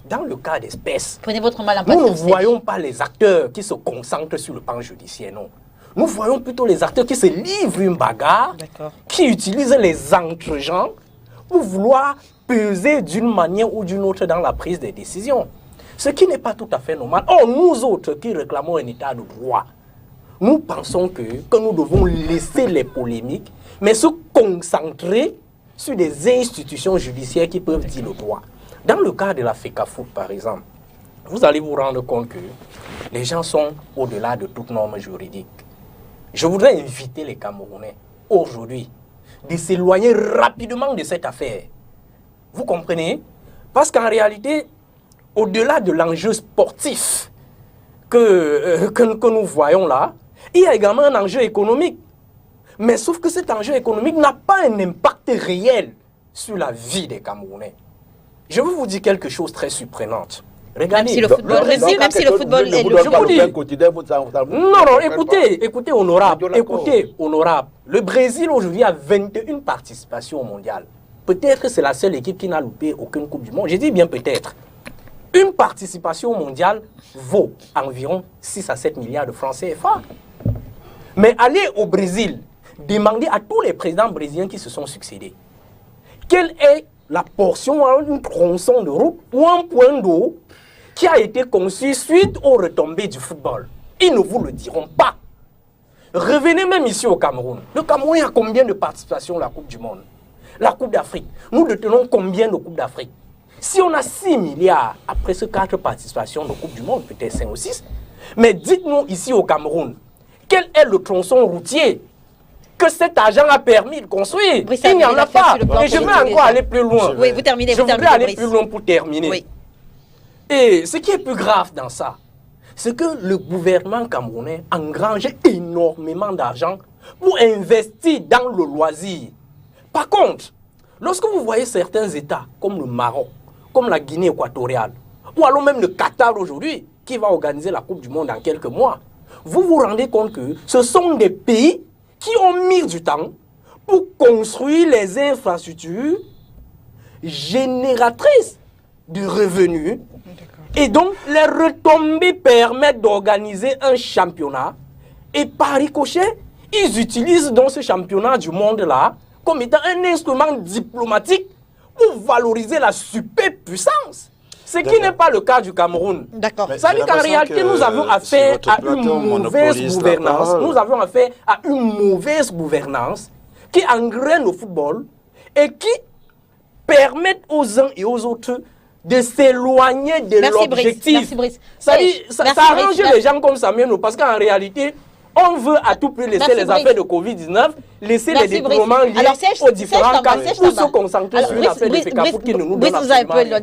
dans le cas d'espèce, Prenez votre mal en nous ne patience. voyons pas les acteurs qui se concentrent sur le plan judiciaire, non. Nous voyons plutôt les acteurs qui se livrent une bagarre, qui utilisent les entrejambe pour vouloir peser d'une manière ou d'une autre dans la prise des décisions. Ce qui n'est pas tout à fait normal. Or, nous autres qui réclamons un état de droit, nous pensons que nous devons laisser les polémiques, mais se concentrer sur des institutions judiciaires qui peuvent dire le droit. Dans le cas de la FECAFOOT, par exemple, vous allez vous rendre compte que les gens sont au-delà de toute norme juridique. Je voudrais inviter les Camerounais, aujourd'hui, de s'éloigner rapidement de cette affaire. Vous comprenez? Parce qu'en réalité, au-delà de l'enjeu sportif que nous voyons là, il y a également un enjeu économique. Mais sauf que cet enjeu économique n'a pas un impact réel sur la vie des Camerounais. Je veux vous dire quelque chose de très surprenant. Regardez, même si le football, même si le football est le non, écoutez, honorable. Le Brésil aujourd'hui a 21 participations au mondial. Peut-être que c'est la seule équipe qui n'a loupé aucune Coupe du Monde. Je dis bien peut-être. Une participation mondiale vaut environ 6 à 7 milliards de francs CFA. Mais allez au Brésil, demandez à tous les présidents brésiliens qui se sont succédés quelle est la portion, une tronçon de route ou un point d'eau qui a été conçu suite aux retombées du football. Ils ne vous le diront pas. Revenez même ici au Cameroun. Le Cameroun a combien de participations à la Coupe du Monde? La Coupe d'Afrique. Nous détenons combien de Coupes d'Afrique? Si on a 6 milliards après ces 4 participations de Coupe du Monde, peut-être 5 ou 6, mais dites-nous ici au Cameroun, quel est le tronçon routier que cet argent a permis de construire? Oui, il n'y en a pas. Et je veux encore aller plus loin. Oui, vous terminez. Je voudrais aller plus loin pour terminer. Oui. Et ce qui est plus grave dans ça, c'est que le gouvernement camerounais engrange énormément d'argent pour investir dans le loisir. Par contre, lorsque vous voyez certains États, comme le Maroc, comme la Guinée équatoriale, ou alors même le Qatar aujourd'hui, qui va organiser la Coupe du Monde dans quelques mois, vous vous rendez compte que ce sont des pays qui ont mis du temps pour construire les infrastructures génératrices de revenus. Et donc, les retombées permettent d'organiser un championnat. Et par ricochet, ils utilisent donc ce championnat du monde-là comme étant un instrument diplomatique pour valoriser la superpuissance. Ce qui n'est pas le cas du Cameroun. D'accord. Ça veut dire qu'en réalité, nous avons affaire à une mauvaise gouvernance. Nous avons affaire à une mauvaise gouvernance qui engraine le football et qui permet aux uns et aux autres de s'éloigner de l'objectif. Merci Brice. Ça arrange les gens comme Samuel, parce qu'en réalité, on veut à tout prix laisser les affaires de Covid-19, laisser les détournements liés aux différents cas pour se concentrer sur une affaire de FECAFOOT qui ne nous donne absolument rien.